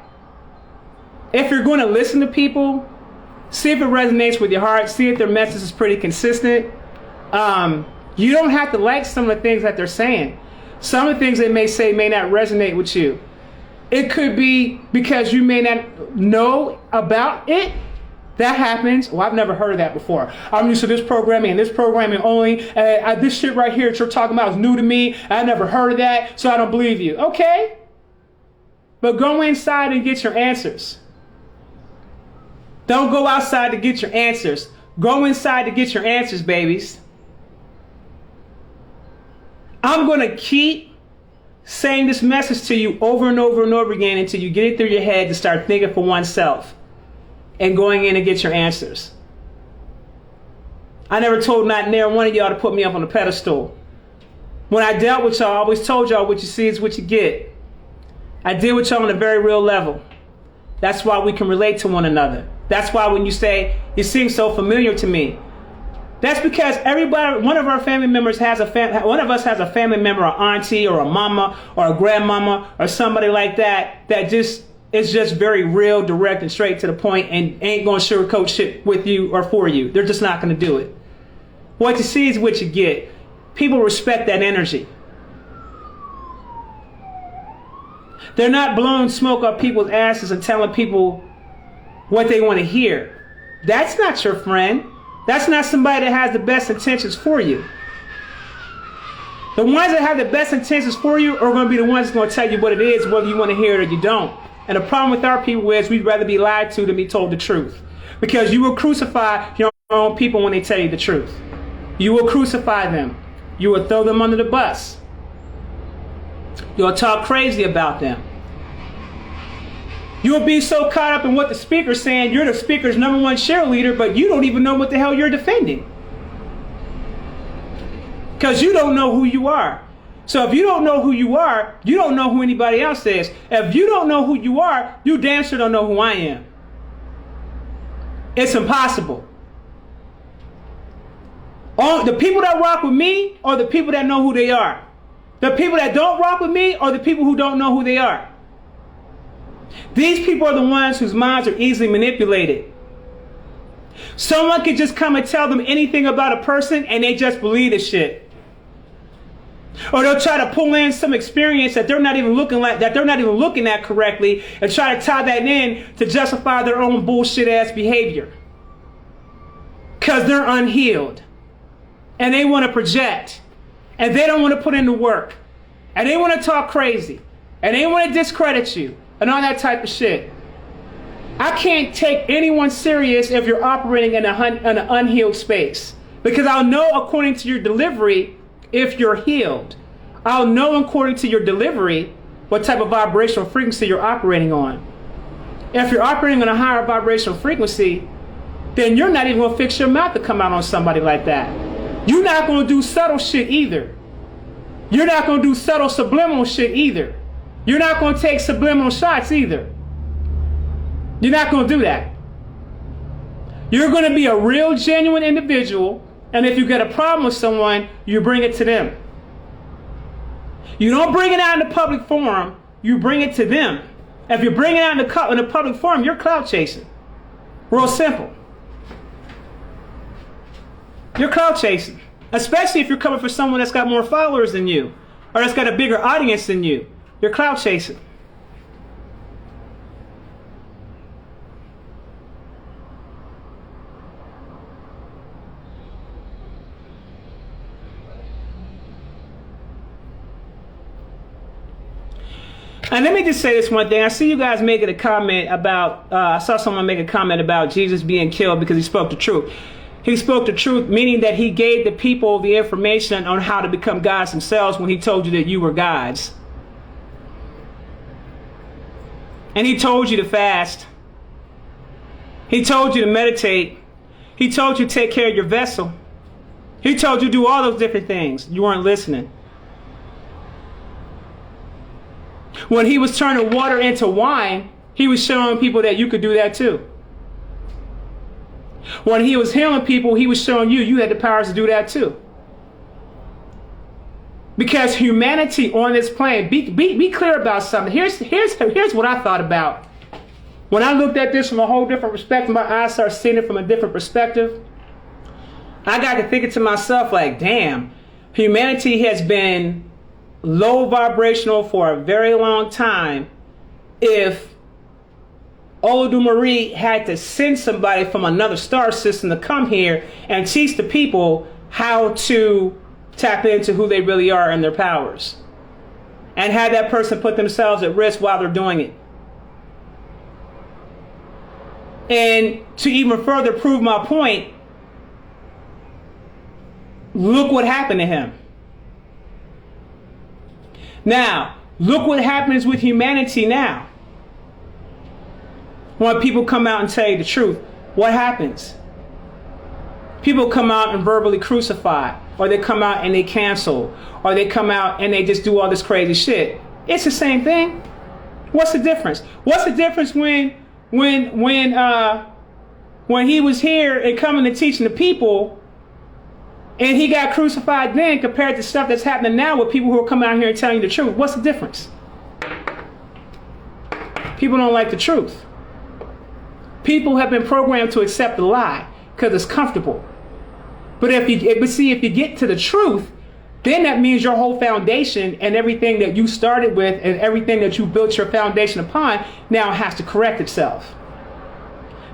if you're going to listen to people, see if it resonates with your heart, see if their message is pretty consistent. You don't have to like some of the things that they're saying. Some of the things they may say may not resonate with you. It could be because you may not know about it. That happens. Well, I've never heard of that before. I'm used to this programming and this programming only. This shit right here that you're talking about is new to me. I never heard of that, so I don't believe you. Okay. But go inside and get your answers. Don't go outside to get your answers. Go inside to get your answers, babies. I'm going to keep saying this message to you over and over and over again until you get it through your head to start thinking for oneself and going in and get your answers. I never told not near one of y'all to put me up on a pedestal. When I dealt with y'all, I always told y'all what you see is what you get. I deal with y'all on a very real level. That's why we can relate to one another. That's why when you say, you seem so familiar to me, that's because everybody, one of our family members has one of us has a family member, an auntie or a mama or a grandmama or somebody like that, that just is just very real, direct and straight to the point and ain't going to sugarcoat shit with you or for you. They're just not going to do it. What you see is what you get. People respect that energy. They're not blowing smoke up people's asses and telling people what they want to hear. That's not your friend. That's not somebody that has the best intentions for you. The ones that have the best intentions for you are going to be the ones that's going to tell you what it is, whether you want to hear it or you don't. And the problem with our people is we'd rather be lied to than be told the truth. Because you will crucify your own people when they tell you the truth. You will crucify them. You will throw them under the bus. You'll talk crazy about them. You'll be so caught up in what the speaker's saying, you're the speaker's #1 cheerleader, but you don't even know what the hell you're defending. Because you don't know who you are. So if you don't know who you are, you don't know who anybody else is. If you don't know who you are, you damn sure don't know who I am. It's impossible. All the people that rock with me are the people that know who they are. The people that don't rock with me are the people who don't know who they are. These people are the ones whose minds are easily manipulated. Someone could just come and tell them anything about a person and they just believe this shit. Or they'll try to pull in some experience that they're not even looking at correctly and try to tie that in to justify their own bullshit ass behavior. Because they're unhealed. And they want to project. And they don't want to put in the work. And they want to talk crazy. And they want to discredit you. And all that type of shit. I can't take anyone serious if you're operating in an unhealed space. Because I'll know according to your delivery if you're healed. I'll know according to your delivery what type of vibrational frequency you're operating on. If you're operating on a higher vibrational frequency, then you're not even going to fix your mouth to come out on somebody like that. You're not going to do subtle shit either. You're not going to do subtle subliminal shit either. You're not going to take subliminal shots either. You're not going to do that. You're going to be a real, genuine individual, and if you get a problem with someone, you bring it to them. You don't bring it out in the public forum, you bring it to them. If you bring it out in the public forum, you're clout chasing. Real simple. You're clout chasing. Especially if you're coming for someone that's got more followers than you, or that's got a bigger audience than you. You're clout chasing. And let me just say this one thing. I see you guys making a comment about, I saw someone make a comment about Jesus being killed because he spoke the truth. He spoke the truth, meaning that he gave the people the information on how to become gods themselves when he told you that you were gods. And he told you to fast. He told you to meditate. He told you to take care of your vessel. He told you to do all those different things. You weren't listening. When he was turning water into wine, he was showing people that you could do that too. When he was healing people, he was showing you had the powers to do that too. Because humanity on this plane, be clear about something. Here's what I thought about. When I looked at this from a whole different perspective, my eyes started seeing it from a different perspective. I got to thinking to myself like, damn, humanity has been low vibrational for a very long time. If Olodumare had to send somebody from another star system to come here and teach the people how to tap into who they really are and their powers, and had that person put themselves at risk while they're doing it. And to even further prove my point, look what happened to him. Now, look what happens with humanity now. When people come out and tell you the truth, what happens? People come out and verbally crucify, or they come out and they cancel, or they come out and they just do all this crazy shit. It's the same thing. What's the difference? What's the difference when he was here and coming and teaching the people, and he got crucified then, compared to stuff that's happening now with people who are coming out here and telling you the truth? What's the difference? People don't like the truth. People have been programmed to accept the lie because it's comfortable. But if you get to the truth, then that means your whole foundation and everything that you started with and everything that you built your foundation upon now has to correct itself.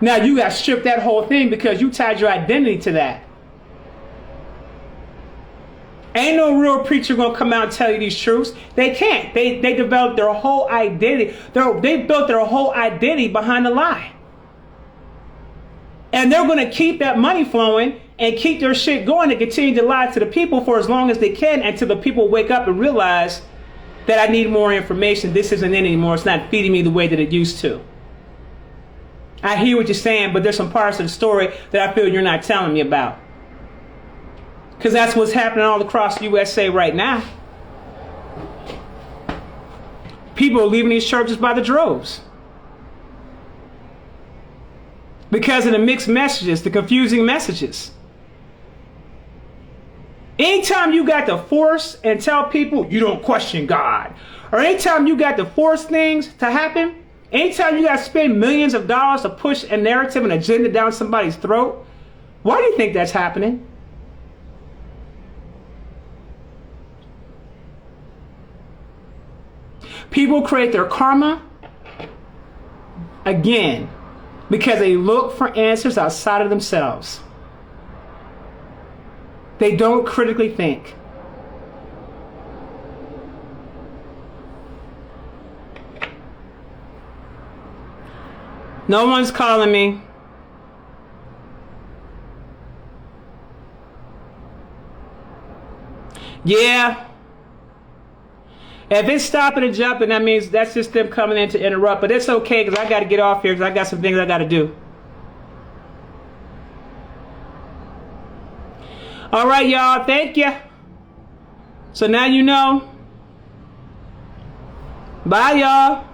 Now you got to strip that whole thing because you tied your identity to that. Ain't no real preacher gonna come out and tell you these truths. They can't. They developed their whole identity. They built their whole identity behind the lie. And they're gonna keep that money flowing and keep their shit going and continue to lie to the people for as long as they can until the people wake up and realize that I need more information. This isn't it anymore. It's not feeding me the way that it used to. I hear what you're saying, but there's some parts of the story that I feel you're not telling me about. Because that's what's happening all across the USA right now. People are leaving these churches by the droves. Because of the mixed messages, the confusing messages. Anytime you got to force and tell people you don't question God, or anytime you got to force things to happen, anytime you got to spend millions of dollars to push a narrative and agenda down somebody's throat, why do you think that's happening? People create their karma, again, because they look for answers outside of themselves. They don't critically think. No one's calling me. Yeah. If it's stopping and jumping, that means that's just them coming in to interrupt. But it's okay because I got to get off here because I got some things I got to do. All right, y'all. Thank you. So now you know. Bye, y'all.